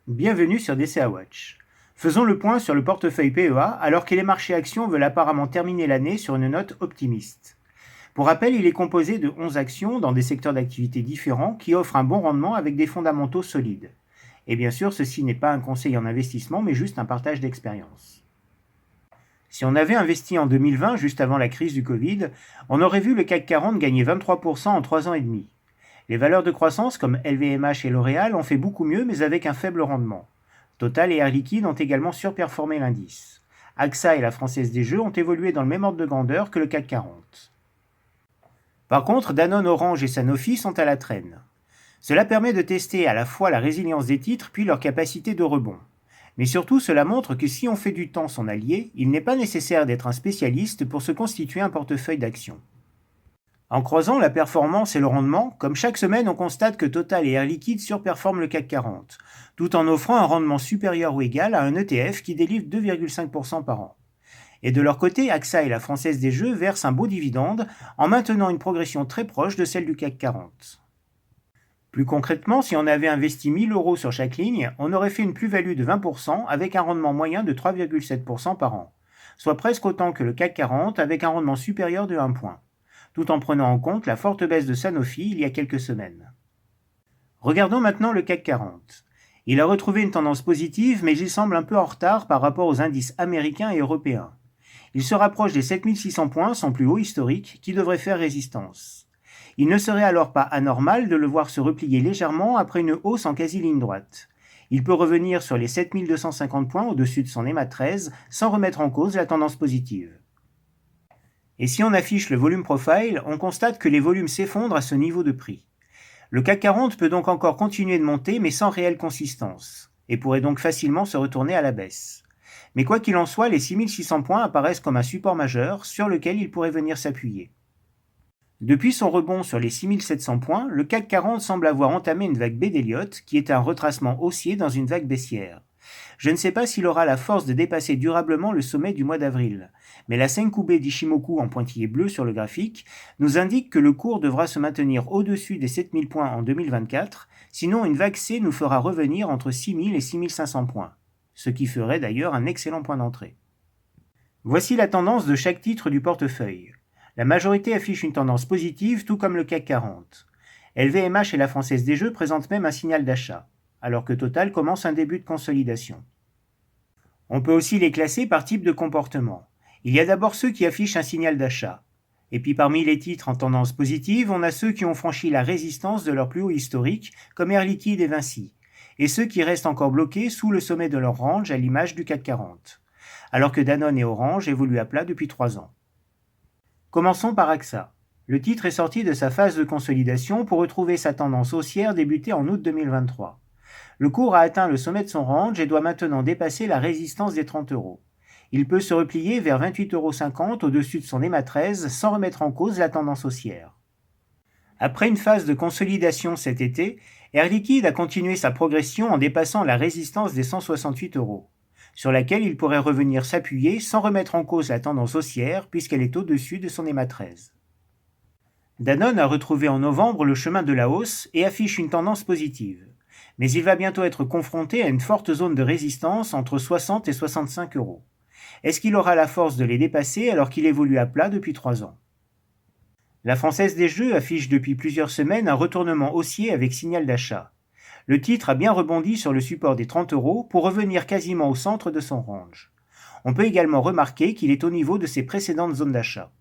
Bienvenue sur DCA Watch. Faisons le point sur le portefeuille PEA alors que les marchés actions veulent apparemment terminer l'année sur une note optimiste. Pour rappel, il est composé de 11 actions dans des secteurs d'activité différents qui offrent un bon rendement avec des fondamentaux solides. Et bien sûr, ceci n'est pas un conseil en investissement mais juste un partage d'expérience. Si on avait investi en 2020, juste avant la crise du Covid, on aurait vu le CAC 40 gagner 23% en 3 ans et demi. Les valeurs de croissance comme LVMH et L'Oréal ont fait beaucoup mieux mais avec un faible rendement. Total et Air Liquide ont également surperformé l'indice. AXA et la Française des Jeux ont évolué dans le même ordre de grandeur que le CAC 40. Par contre, Danone, Orange et Sanofi sont à la traîne. Cela permet de tester à la fois la résilience des titres puis leur capacité de rebond. Mais surtout, cela montre que si on fait du temps son allié, il n'est pas nécessaire d'être un spécialiste pour se constituer un portefeuille d'actions. En croisant la performance et le rendement, comme chaque semaine on constate que Total et Air Liquide surperforment le CAC 40, tout en offrant un rendement supérieur ou égal à un ETF qui délivre 2,5% par an. Et de leur côté, AXA et la Française des Jeux versent un beau dividende en maintenant une progression très proche de celle du CAC 40. Plus concrètement, si on avait investi 1000 € sur chaque ligne, on aurait fait une plus-value de 20% avec un rendement moyen de 3,7% par an, soit presque autant que le CAC 40 avec un rendement supérieur de 1 point, tout en prenant en compte la forte baisse de Sanofi il y a quelques semaines. Regardons maintenant le CAC 40. Il a retrouvé une tendance positive, mais il semble un peu en retard par rapport aux indices américains et européens. Il se rapproche des 7600 points, son plus haut historique, qui devrait faire résistance. Il ne serait alors pas anormal de le voir se replier légèrement après une hausse en quasi-ligne droite. Il peut revenir sur les 7250 points au-dessus de son EMA 13 sans remettre en cause la tendance positive. Et si on affiche le volume profile, on constate que les volumes s'effondrent à ce niveau de prix. Le CAC 40 peut donc encore continuer de monter mais sans réelle consistance, et pourrait donc facilement se retourner à la baisse. Mais quoi qu'il en soit, les 6600 points apparaissent comme un support majeur sur lequel il pourrait venir s'appuyer. Depuis son rebond sur les 6700 points, le CAC 40 semble avoir entamé une vague B d'Elliott qui est un retracement haussier dans une vague baissière. Je ne sais pas s'il aura la force de dépasser durablement le sommet du mois d'avril, mais la Senkubé d'Ishimoku en pointillé bleu sur le graphique nous indique que le cours devra se maintenir au-dessus des 7000 points en 2024, sinon une vague C nous fera revenir entre 6000 et 6500 points, ce qui ferait d'ailleurs un excellent point d'entrée. Voici la tendance de chaque titre du portefeuille. La majorité affiche une tendance positive, tout comme le CAC 40. LVMH et la Française des Jeux présentent même un signal d'achat, alors que Total commence un début de consolidation. On peut aussi les classer par type de comportement. Il y a d'abord ceux qui affichent un signal d'achat. Et puis parmi les titres en tendance positive, on a ceux qui ont franchi la résistance de leur plus haut historique, comme Air Liquide et Vinci, et ceux qui restent encore bloqués sous le sommet de leur range à l'image du CAC 40, alors que Danone et Orange évoluent à plat depuis 3 ans. Commençons par AXA. Le titre est sorti de sa phase de consolidation pour retrouver sa tendance haussière débutée en août 2023. Le cours a atteint le sommet de son range et doit maintenant dépasser la résistance des 30 €. Il peut se replier vers 28,50 € au-dessus de son EMA 13 sans remettre en cause la tendance haussière. Après une phase de consolidation cet été, Air Liquide a continué sa progression en dépassant la résistance des 168 €, sur laquelle il pourrait revenir s'appuyer sans remettre en cause la tendance haussière puisqu'elle est au-dessus de son EMA 13. Danone a retrouvé en novembre le chemin de la hausse et affiche une tendance positive. Mais il va bientôt être confronté à une forte zone de résistance entre 60 et 65 €. Est-ce qu'il aura la force de les dépasser alors qu'il évolue à plat depuis 3 ans ? La Française des Jeux affiche depuis plusieurs semaines un retournement haussier avec signal d'achat. Le titre a bien rebondi sur le support des 30 € pour revenir quasiment au centre de son range. On peut également remarquer qu'il est au niveau de ses précédentes zones d'achat.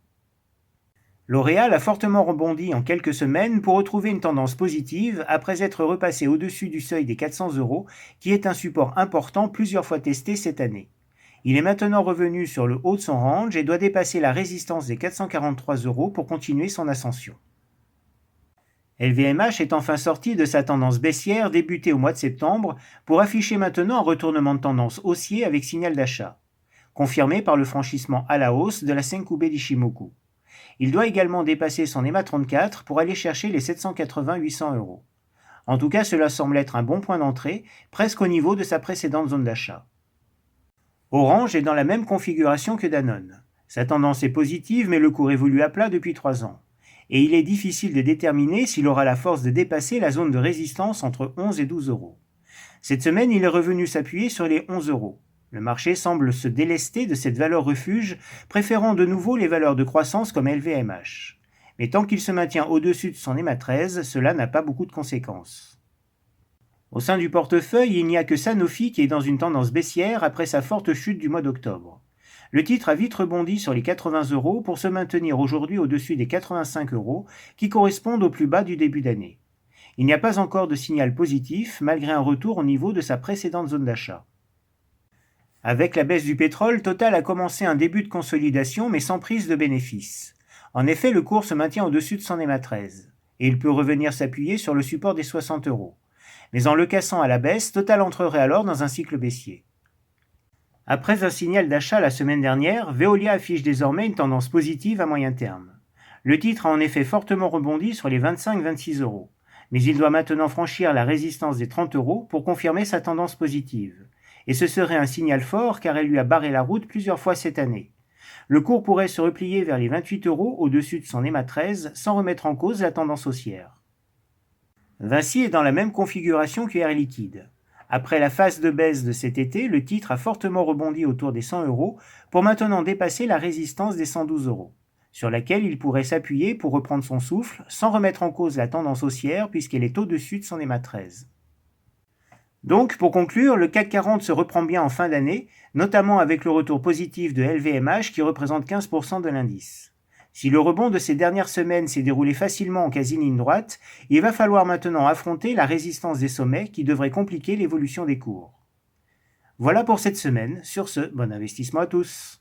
L'Oréal a fortement rebondi en quelques semaines pour retrouver une tendance positive après être repassé au-dessus du seuil des 400 € qui est un support important plusieurs fois testé cette année. Il est maintenant revenu sur le haut de son range et doit dépasser la résistance des 443 € pour continuer son ascension. LVMH est enfin sorti de sa tendance baissière débutée au mois de septembre pour afficher maintenant un retournement de tendance haussier avec signal d'achat, confirmé par le franchissement à la hausse de la Senkubé d'Ishimoku. Il doit également dépasser son EMA 34 pour aller chercher les 780-800 €. En tout cas, cela semble être un bon point d'entrée, presque au niveau de sa précédente zone d'achat. Orange est dans la même configuration que Danone. Sa tendance est positive, mais le cours évolue à plat depuis 3 ans. Et il est difficile de déterminer s'il aura la force de dépasser la zone de résistance entre 11 et 12 €. Cette semaine, il est revenu s'appuyer sur les 11 euros. Le marché semble se délester de cette valeur refuge, préférant de nouveau les valeurs de croissance comme LVMH. Mais tant qu'il se maintient au-dessus de son EMA 13, cela n'a pas beaucoup de conséquences. Au sein du portefeuille, il n'y a que Sanofi qui est dans une tendance baissière après sa forte chute du mois d'octobre. Le titre a vite rebondi sur les 80 euros pour se maintenir aujourd'hui au-dessus des 85 euros, qui correspondent au plus bas du début d'année. Il n'y a pas encore de signal positif, malgré un retour au niveau de sa précédente zone d'achat. Avec la baisse du pétrole, Total a commencé un début de consolidation, mais sans prise de bénéfices. En effet, le cours se maintient au-dessus de son EMA 13, et il peut revenir s'appuyer sur le support des 60 euros. Mais en le cassant à la baisse, Total entrerait alors dans un cycle baissier. Après un signal d'achat la semaine dernière, Veolia affiche désormais une tendance positive à moyen terme. Le titre a en effet fortement rebondi sur les 25-26 euros, mais il doit maintenant franchir la résistance des 30 euros pour confirmer sa tendance positive. Et ce serait un signal fort car elle lui a barré la route plusieurs fois cette année. Le cours pourrait se replier vers les 28 euros au-dessus de son EMA 13 sans remettre en cause la tendance haussière. Vinci est dans la même configuration que Air Liquide. Après la phase de baisse de cet été, le titre a fortement rebondi autour des 100 euros pour maintenant dépasser la résistance des 112 euros, sur laquelle il pourrait s'appuyer pour reprendre son souffle sans remettre en cause la tendance haussière puisqu'elle est au-dessus de son EMA 13. Donc, pour conclure, le CAC 40 se reprend bien en fin d'année, notamment avec le retour positif de LVMH qui représente 15% de l'indice. Si le rebond de ces dernières semaines s'est déroulé facilement en quasi-ligne droite, il va falloir maintenant affronter la résistance des sommets qui devrait compliquer l'évolution des cours. Voilà pour cette semaine. Sur ce, bon investissement à tous.